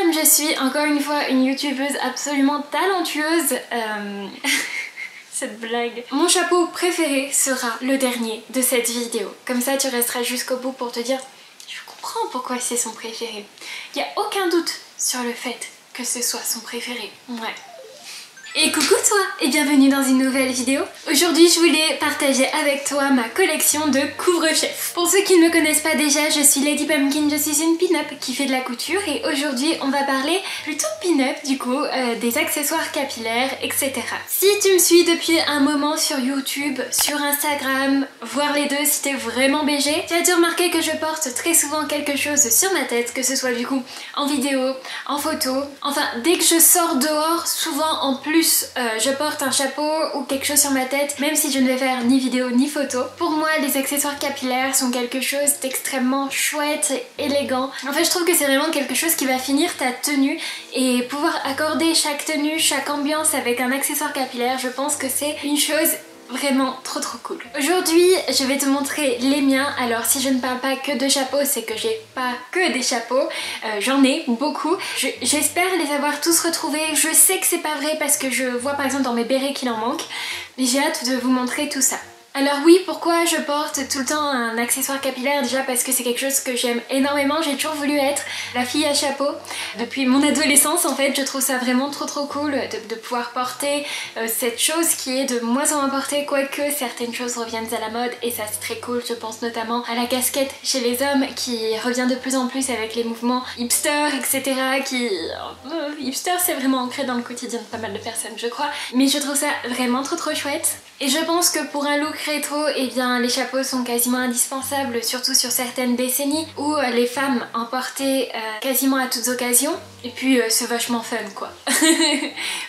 comme je suis encore une fois une youtubeuse absolument talentueuse, cette blague. Mon chapeau préféré sera le dernier de cette vidéo. Comme ça tu resteras jusqu'au bout pour te dire je comprends pourquoi c'est son préféré. Il n'y a aucun doute sur le fait que ce soit son préféré. Ouais. Et coucou toi et bienvenue dans une nouvelle vidéo. Aujourd'hui je voulais partager avec toi ma collection de couvre-chefs. Pour ceux qui ne me connaissent pas déjà, je suis Lady Pumpkin, je suis une pin-up qui fait de la couture et aujourd'hui on va parler plutôt pin-up du coup, des accessoires capillaires, etc. Si tu me suis depuis un moment sur YouTube, sur Instagram, voire les deux si t'es vraiment BG, tu as dû remarquer que je porte très souvent quelque chose sur ma tête, que ce soit du coup en vidéo, en photo, enfin dès que je sors dehors, souvent en plus je porte un chapeau ou quelque chose sur ma tête, même si je ne vais faire ni vidéo ni photo. Pour moi, les accessoires capillaires sont quelque chose d'extrêmement chouette et élégant. En fait, je trouve que c'est vraiment quelque chose qui va finir ta tenue et pouvoir accorder chaque tenue, chaque ambiance avec un accessoire capillaire, je pense que c'est une chose vraiment trop cool. Aujourd'hui je vais te montrer les miens. Alors si je ne parle pas que de chapeaux, c'est que j'ai pas que des chapeaux, j'en ai beaucoup. J'espère les avoir tous retrouvés. Je sais que c'est pas vrai parce que je vois par exemple dans mes bérets qu'il en manque, mais j'ai hâte de vous montrer tout ça. Alors oui, pourquoi je porte tout le temps un accessoire capillaire? Déjà parce que c'est quelque chose que j'aime énormément, j'ai toujours voulu être la fille à chapeau. Depuis mon adolescence en fait, je trouve ça vraiment trop cool de pouvoir porter cette chose qui est de moins en moins portée, quoique certaines choses reviennent à la mode et ça c'est très cool. Je pense notamment à la casquette chez les hommes qui revient de plus en plus avec les mouvements hipster, etc. Hipster c'est vraiment ancré dans le quotidien de pas mal de personnes je crois, mais je trouve ça vraiment trop chouette. Et je pense que pour un look rétro, eh bien les chapeaux sont quasiment indispensables, surtout sur certaines décennies où les femmes en portaient quasiment à toutes occasions. Et puis c'est vachement fun quoi.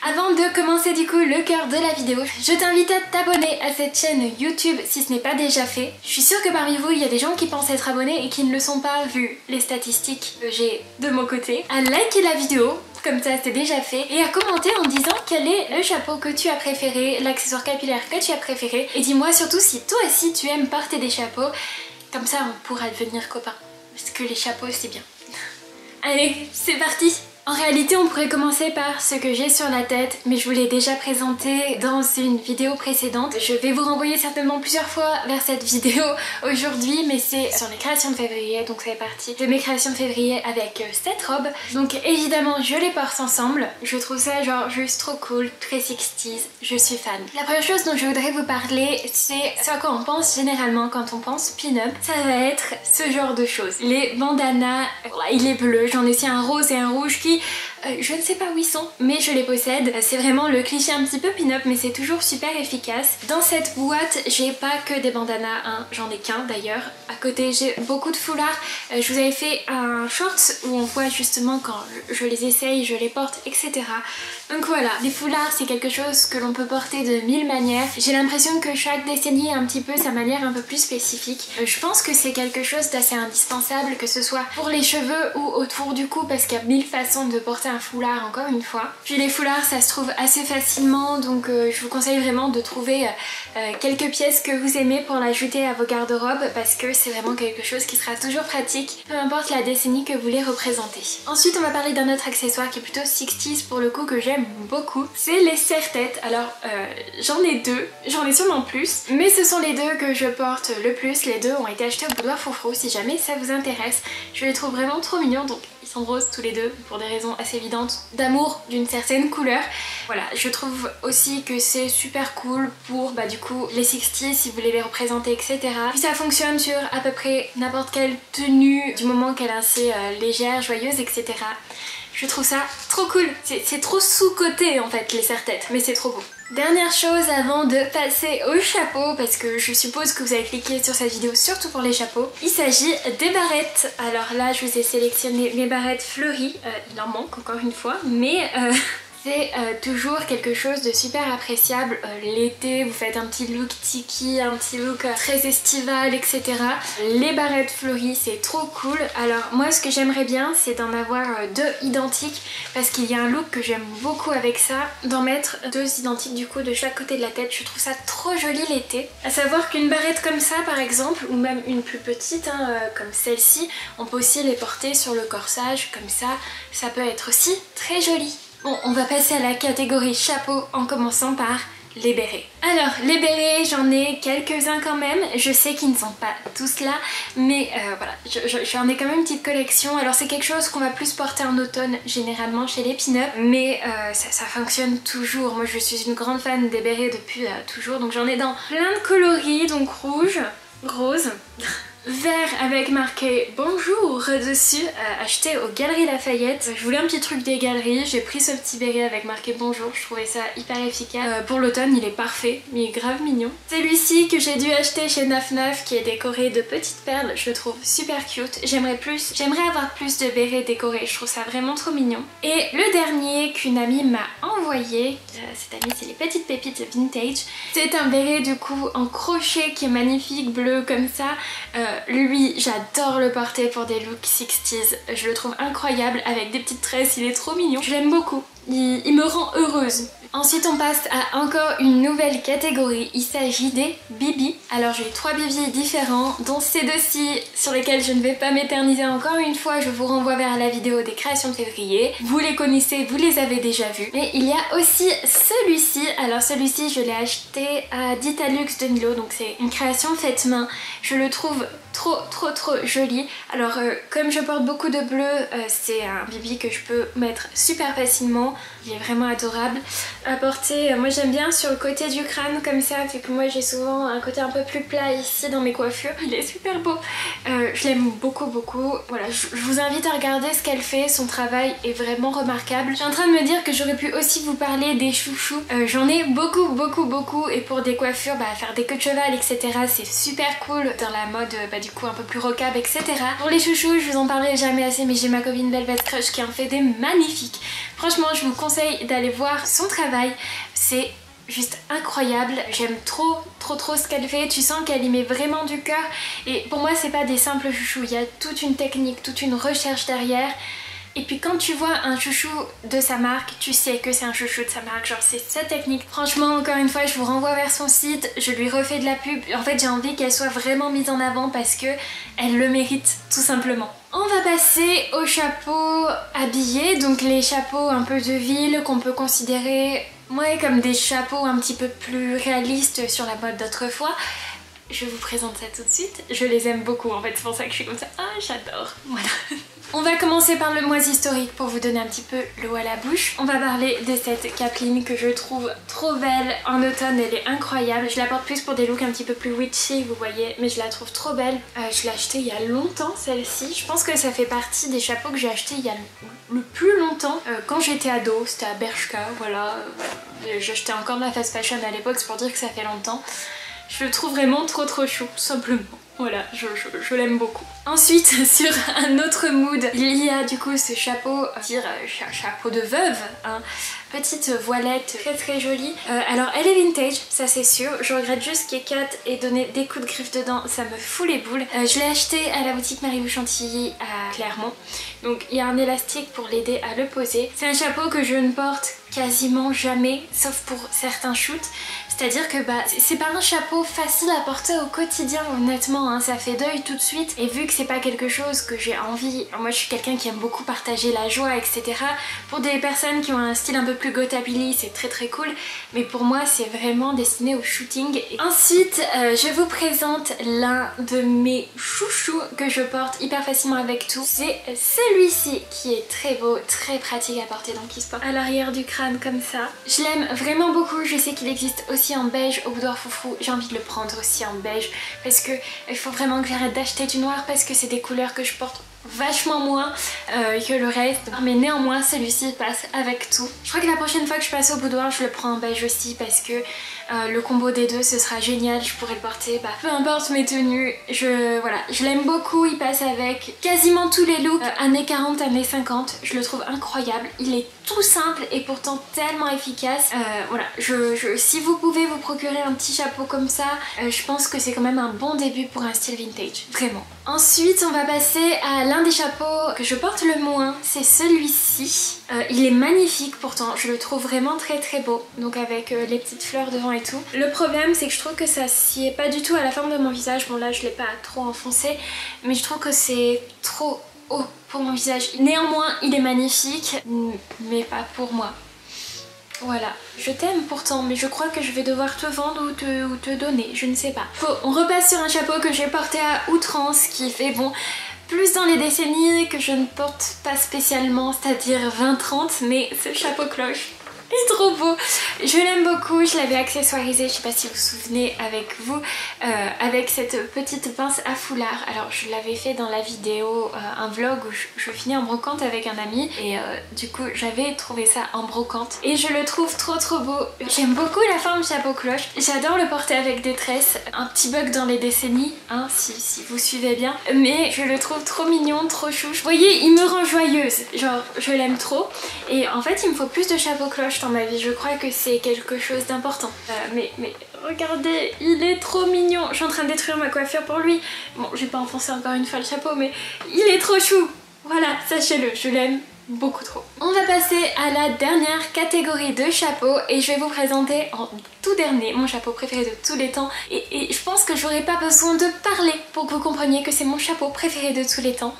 Avant de commencer du coup le cœur de la vidéo, je t'invite à t'abonner à cette chaîne YouTube si ce n'est pas déjà fait. Je suis sûre que parmi vous il y a des gens qui pensent être abonnés et qui ne le sont pas vu les statistiques que j'ai de mon côté. À liker la vidéo, comme ça c'est déjà fait, et à commenter en disant quel est le chapeau que tu as préféré, l'accessoire capillaire que tu as préféré, et dis-moi surtout si toi aussi tu aimes porter des chapeaux, comme ça on pourra devenir copains, parce que les chapeaux c'est bien. Allez, c'est parti! En réalité on pourrait commencer par ce que j'ai sur la tête, mais je vous l'ai déjà présenté dans une vidéo précédente. Je vais vous renvoyer certainement plusieurs fois vers cette vidéo aujourd'hui, mais c'est sur les créations de février, donc ça fait partie de mes créations de février avec cette robe. Donc évidemment je les porte ensemble, je trouve ça genre juste trop cool, très 60s, je suis fan. La première chose dont je voudrais vous parler, c'est ce à quoi on pense généralement quand on pense pin-up. Ça va être ce genre de choses. Les bandanas, il est bleu, j'en ai aussi un rose et un rouge qui je ne sais pas où ils sont, mais je les possède. C'est vraiment le cliché un petit peu pin-up, mais c'est toujours super efficace. Dans cette boîte, j'ai pas que des bandanas, hein, j'en ai qu'un d'ailleurs. À côté, j'ai beaucoup de foulards. Je vous avais fait un short où on voit justement quand je les essaye, je les porte, etc. Donc voilà, les foulards, c'est quelque chose que l'on peut porter de mille manières. J'ai l'impression que chaque décennie a un petit peu sa manière un peu plus spécifique. Je pense que c'est quelque chose d'assez indispensable, que ce soit pour les cheveux ou autour du cou, parce qu'il y a mille façons de porter un foulard encore une fois. Puis les foulards ça se trouve assez facilement, donc je vous conseille vraiment de trouver quelques pièces que vous aimez pour l'ajouter à vos garde-robes, parce que c'est vraiment quelque chose qui sera toujours pratique, peu importe la décennie que vous voulez représenter. Ensuite on va parler d'un autre accessoire qui est plutôt 60s pour le coup, que j'aime beaucoup, c'est les serre-têtes. Alors j'en ai deux, j'en ai sûrement plus, mais ce sont les deux que je porte le plus. Les deux ont été achetés au Boudoir Froufrou, si jamais ça vous intéresse. Je les trouve vraiment trop mignons, donc ils sont roses tous les deux pour des raisons assez évidentes d'amour d'une certaine couleur. Voilà, je trouve aussi que c'est super cool pour du coup les 60s si vous voulez les représenter, etc. Puis ça fonctionne sur à peu près n'importe quelle tenue du moment qu'elle est assez légère, joyeuse, etc. Je trouve ça trop cool, c'est trop sous-coté en fait les serre-têtes, mais c'est trop beau. Dernière chose avant de passer au chapeau, parce que je suppose que vous avez cliqué sur cette vidéo surtout pour les chapeaux, il s'agit des barrettes. Alors là je vous ai sélectionné mes barrettes fleuries, il en manque encore une fois, mais C'est toujours quelque chose de super appréciable. L'été, vous faites un petit look tiki, un petit look très estival, etc. Les barrettes fleuries, c'est trop cool. Alors moi, ce que j'aimerais bien, c'est d'en avoir deux identiques parce qu'il y a un look que j'aime beaucoup avec ça, d'en mettre deux identiques du coup de chaque côté de la tête. Je trouve ça trop joli l'été. À savoir qu'une barrette comme ça par exemple, ou même une plus petite comme celle-ci, on peut aussi les porter sur le corsage comme ça peut être aussi très joli. Bon, on va passer à la catégorie chapeau en commençant par les bérets. Alors les bérets, j'en ai quelques-uns quand même, je sais qu'ils ne sont pas tous là, mais voilà, j'en ai quand même une petite collection. Alors c'est quelque chose qu'on va plus porter en automne généralement chez les pin-up, mais ça fonctionne toujours. Moi je suis une grande fan des bérets depuis toujours, donc j'en ai dans plein de coloris, donc rouge, rose, vert avec marqué bonjour dessus, acheté aux Galeries Lafayette. Je voulais un petit truc des galeries, j'ai pris ce petit béret avec marqué bonjour, je trouvais ça hyper efficace. Pour l'automne il est parfait, il est grave mignon. Celui-ci que j'ai dû acheter chez Naf Naf qui est décoré de petites perles, je le trouve super cute. J'aimerais avoir plus de bérets décorés, je trouve ça vraiment trop mignon. Et le dernier qu'une amie m'a envoyé, cette amie c'est les petites pépites vintage. C'est un béret du coup en crochet qui est magnifique, bleu comme ça. Lui, j'adore le porter pour des looks 60s, je le trouve incroyable avec des petites tresses, il est trop mignon, je l'aime beaucoup, il me rend heureuse. Ensuite on passe à encore une nouvelle catégorie, il s'agit des bibis. Alors j'ai 3 bibis différents, dont ces deux-ci sur lesquels je ne vais pas m'éterniser encore une fois, je vous renvoie vers la vidéo des créations de février. Vous les connaissez, vous les avez déjà vus. Mais il y a aussi celui-ci, alors celui-ci je l'ai acheté à Ditalux de Milo, donc c'est une création faite main. Je le trouve trop joli. Alors comme je porte beaucoup de bleu, c'est un bibi que je peux mettre super facilement, il est vraiment adorable à porter. Moi j'aime bien sur le côté du crâne comme ça, vu que moi j'ai souvent un côté un peu plus plat ici dans mes coiffures. Il est super beau, je l'aime beaucoup. Voilà, je vous invite à regarder ce qu'elle fait, son travail est vraiment remarquable. Je suis en train de me dire que j'aurais pu aussi vous parler des chouchous. J'en ai beaucoup et pour des coiffures, faire des queues de cheval etc, c'est super cool dans la mode du coup un peu plus rockab etc. Pour les chouchous, je vous en parlerai jamais assez, mais j'ai ma copine Velvet Crush qui en fait des magnifiques. Franchement je vous conseille d'aller voir son travail, c'est juste incroyable. J'aime trop ce qu'elle fait, tu sens qu'elle y met vraiment du cœur et pour moi c'est pas des simples chouchous, il y a toute une technique, toute une recherche derrière. Et puis quand tu vois un chouchou de sa marque, tu sais que c'est un chouchou de sa marque, genre c'est sa technique. Franchement, encore une fois, je vous renvoie vers son site, je lui refais de la pub. En fait, j'ai envie qu'elle soit vraiment mise en avant parce que elle le mérite, tout simplement. On va passer aux chapeaux habillés, donc les chapeaux un peu de ville qu'on peut considérer comme des chapeaux un petit peu plus réalistes sur la mode d'autrefois. Je vous présente ça tout de suite, je les aime beaucoup en fait, c'est pour ça que je suis comme ça, j'adore, voilà. On va commencer par le mois historique pour vous donner un petit peu l'eau à la bouche. On va parler de cette capeline que je trouve trop belle. En automne, elle est incroyable. Je la porte plus pour des looks un petit peu plus witchy, vous voyez, mais je la trouve trop belle. Je l'ai achetée il y a longtemps, celle-ci. Je pense que ça fait partie des chapeaux que j'ai achetés il y a le plus longtemps. Quand j'étais ado, c'était à Bershka, voilà. J'achetais encore de la fast fashion à l'époque, c'est pour dire que ça fait longtemps. Je le trouve vraiment trop chou, tout simplement. Voilà, je l'aime beaucoup. Ensuite, sur un autre mood, il y a du coup ce chapeau, chapeau de veuve, hein. Petite voilette très jolie. Alors elle est vintage, ça c'est sûr. Je regrette juste qu'Ekat ait donné des coups de griffe dedans, ça me fout les boules. Je l'ai acheté à la boutique Maribou Chantilly à Clermont. Donc il y a un élastique pour l'aider à le poser. C'est un chapeau que je ne porte quasiment jamais, sauf pour certains shoots. C'est-à-dire que c'est pas un chapeau facile à porter au quotidien, honnêtement, hein, ça fait deuil tout de suite. Et vu que c'est pas quelque chose que j'ai envie, moi je suis quelqu'un qui aime beaucoup partager la joie, etc. Pour des personnes qui ont un style un peu plus gotabilly, c'est très cool. Mais pour moi, c'est vraiment destiné au shooting. Et ensuite, je vous présente l'un de mes chouchous que je porte hyper facilement avec tout. C'est celui-ci qui est très beau, très pratique à porter, donc il se porte à l'arrière du crâne comme ça. Je l'aime vraiment beaucoup, je sais qu'il existe aussi en beige au Boudoir Foufou, j'ai envie de le prendre aussi en beige parce que il faut vraiment que j'arrête d'acheter du noir parce que c'est des couleurs que je porte vachement moins que le reste, mais néanmoins celui-ci passe avec tout. Je crois que la prochaine fois que je passe au boudoir je le prends en beige aussi parce que Le combo des deux, ce sera génial, je pourrais le porter, peu importe mes tenues, voilà, je l'aime beaucoup, il passe avec quasiment tous les looks, années 40, années 50, je le trouve incroyable, il est tout simple et pourtant tellement efficace. Voilà, si vous pouvez vous procurer un petit chapeau comme ça, je pense que c'est quand même un bon début pour un style vintage, vraiment. Ensuite, on va passer à l'un des chapeaux que je porte le moins, c'est celui-ci. Il est magnifique pourtant, je le trouve vraiment très très beau, donc avec les petites fleurs devant et tout. Le problème, c'est que je trouve que ça sied pas du tout à la forme de mon visage. Bon là, je l'ai pas trop enfoncé, mais je trouve que c'est trop haut pour mon visage. Néanmoins, il est magnifique, mais pas pour moi. Voilà, je t'aime pourtant, mais je crois que je vais devoir te vendre ou te donner, je ne sais pas. On repasse sur un chapeau que j'ai porté à outrance, qui fait bon plus dans les décennies que je ne porte pas spécialement, c'est-à-dire 20-30, mais ce chapeau cloche est trop beau. Je l'aime beaucoup, je l'avais accessoirisé, je sais pas si vous vous souvenez avec vous, avec cette petite pince à foulard. Alors je l'avais fait dans la vidéo, un vlog où je finis en brocante avec un ami et du coup j'avais trouvé ça en brocante et je le trouve trop beau. J'aime beaucoup la forme chapeau cloche, j'adore le porter avec des tresses, un petit bug dans les décennies, hein, si vous suivez bien, mais je le trouve trop mignon, trop chou. Vous voyez, il me rend joyeuse, genre je l'aime trop et en fait il me faut plus de chapeau cloche dans ma vie, je crois que c'est quelque chose d'important. Mais regardez, il est trop mignon. Je suis en train de détruire ma coiffure pour lui. Bon, j'ai pas enfoncé encore une fois le chapeau, mais il est trop chou. Voilà, sachez-le, je l'aime beaucoup trop. On va passer à la dernière catégorie de chapeaux et je vais vous présenter en tout dernier mon chapeau préféré de tous les temps et je pense que j'aurais pas besoin de parler pour que vous compreniez que c'est mon chapeau préféré de tous les temps.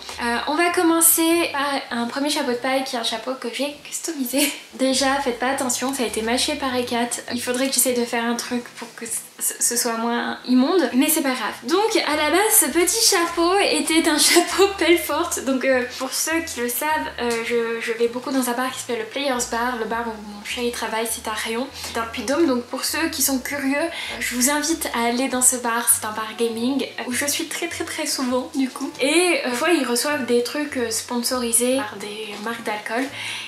On va commencer par un premier chapeau de paille qui est un chapeau que j'ai customisé. Déjà, faites pas attention, ça a été mâché par Ecat. Il faudrait que j'essaie de faire un truc pour que ce soit moins immonde, mais c'est pas grave. Donc à la base, ce petit chapeau était un chapeau Pelfort. Donc pour ceux qui le savent, je vais beaucoup dans un bar qui s'appelle le Players Bar, le bar où mon chéri travaille, c'est à Rayon, dans le Puy-de-Dôme. Donc pour ceux qui sont curieux, je vous invite à aller dans ce bar, c'est un bar gaming où je suis très souvent du coup. Et une fois ils reçoivent des trucs sponsorisés par des marques d'alcool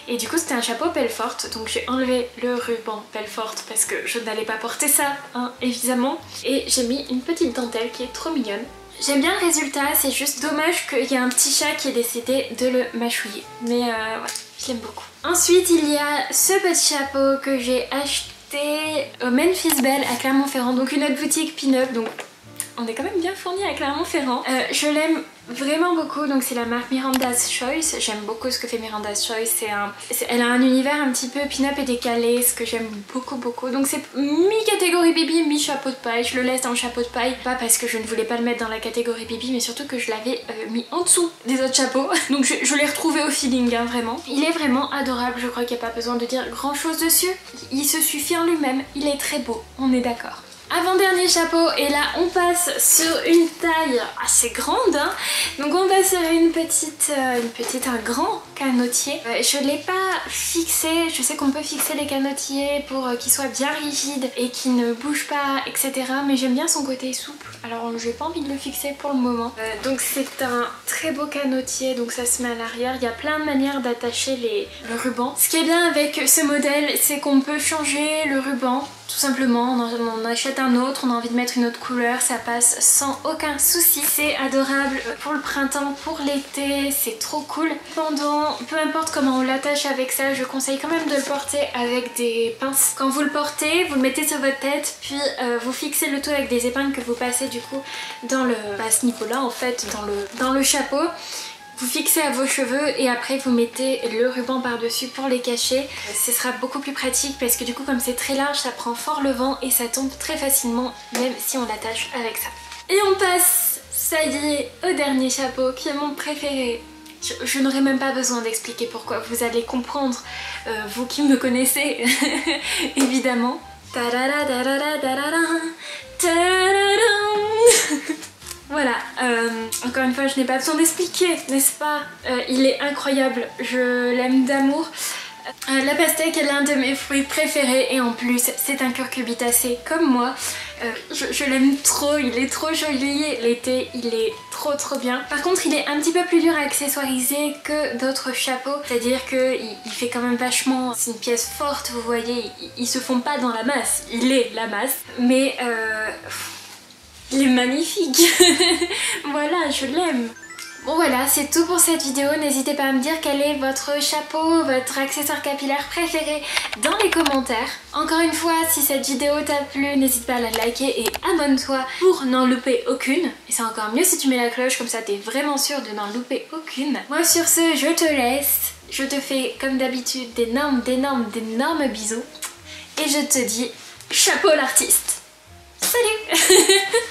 et du coup c'était un chapeau Pelfort, donc j'ai enlevé le ruban Pelfort parce que je n'allais pas porter ça, hein, évidemment, et j'ai mis une petite dentelle qui est trop mignonne. J'aime bien le résultat, c'est juste dommage qu'il y ait un petit chat qui ait décidé de le mâchouiller, mais ouais, je l'aime beaucoup. Ensuite il y a ce petit chapeau que j'ai acheté au Memphis Belle à Clermont-Ferrand, donc une autre boutique pin-up, donc on est quand même bien fourni à Clermont-Ferrand. Je l'aime vraiment beaucoup, donc c'est la marque Miranda's Choice. J'aime beaucoup ce que fait Miranda's Choice. Elle a un univers un petit peu pin-up et décalé, ce que j'aime beaucoup. Donc c'est mi-catégorie baby, mi-chapeau de paille. Je le laisse dans le chapeau de paille, pas parce que je ne voulais pas le mettre dans la catégorie baby, mais surtout que je l'avais mis en dessous des autres chapeaux. Donc je l'ai retrouvé au feeling, hein, vraiment. Il est vraiment adorable, je crois qu'il n'y a pas besoin de dire grand chose dessus. Il se suffit en lui-même, il est très beau, on est d'accord. Avant-dernier chapeau, et là on passe sur une taille assez grande, hein. Donc on passe sur un grand canotier. Je l'ai pas fixé, je sais qu'on peut fixer les canotiers pour qu'ils soient bien rigides et qu'ils ne bougent pas, etc. Mais j'aime bien son côté souple, alors j'ai pas envie de le fixer pour le moment. Donc c'est un très beau canotier, donc ça se met à l'arrière. Il y a plein de manières d'attacher le ruban. Ce qui est bien avec ce modèle, c'est qu'on peut changer le ruban. Tout simplement, on achète un autre, on a envie de mettre une autre couleur, ça passe sans aucun souci. C'est adorable pour le printemps, pour l'été, c'est trop cool. Peu importe comment on l'attache avec ça, je conseille quand même de le porter avec des pinces. Quand vous le portez, vous le mettez sur votre tête, puis vous fixez le tout avec des épingles que vous passez du coup dans à ce niveau-là en fait, dans le chapeau. Vous fixez à vos cheveux et après vous mettez le ruban par-dessus pour les cacher. Ce sera beaucoup plus pratique parce que du coup comme c'est très large, ça prend fort le vent et ça tombe très facilement même si on l'attache avec ça. Et on passe, ça y est, au dernier chapeau qui est mon préféré. Je n'aurai même pas besoin d'expliquer pourquoi, vous allez comprendre, vous qui me connaissez, évidemment. Voilà, encore une fois je n'ai pas besoin d'expliquer, n'est-ce pas? Il est incroyable, je l'aime d'amour. La pastèque est l'un de mes fruits préférés et en plus c'est un curcubitacé comme moi. Je l'aime trop, il est trop joli. L'été il est trop bien. Par contre il est un petit peu plus dur à accessoiriser que d'autres chapeaux. C'est-à-dire qu'il fait quand même vachement... C'est une pièce forte, vous voyez, il se fond pas dans la masse. Il est la masse. Mais il est magnifique. Voilà, je l'aime. Bon voilà, c'est tout pour cette vidéo. N'hésitez pas à me dire quel est votre chapeau, votre accessoire capillaire préféré dans les commentaires. Encore une fois, si cette vidéo t'a plu, n'hésite pas à la liker et abonne-toi pour n'en louper aucune. Et c'est encore mieux si tu mets la cloche, comme ça t'es vraiment sûr de n'en louper aucune. Moi sur ce, je te laisse. Je te fais comme d'habitude d'énormes bisous. Et je te dis chapeau l'artiste. Salut.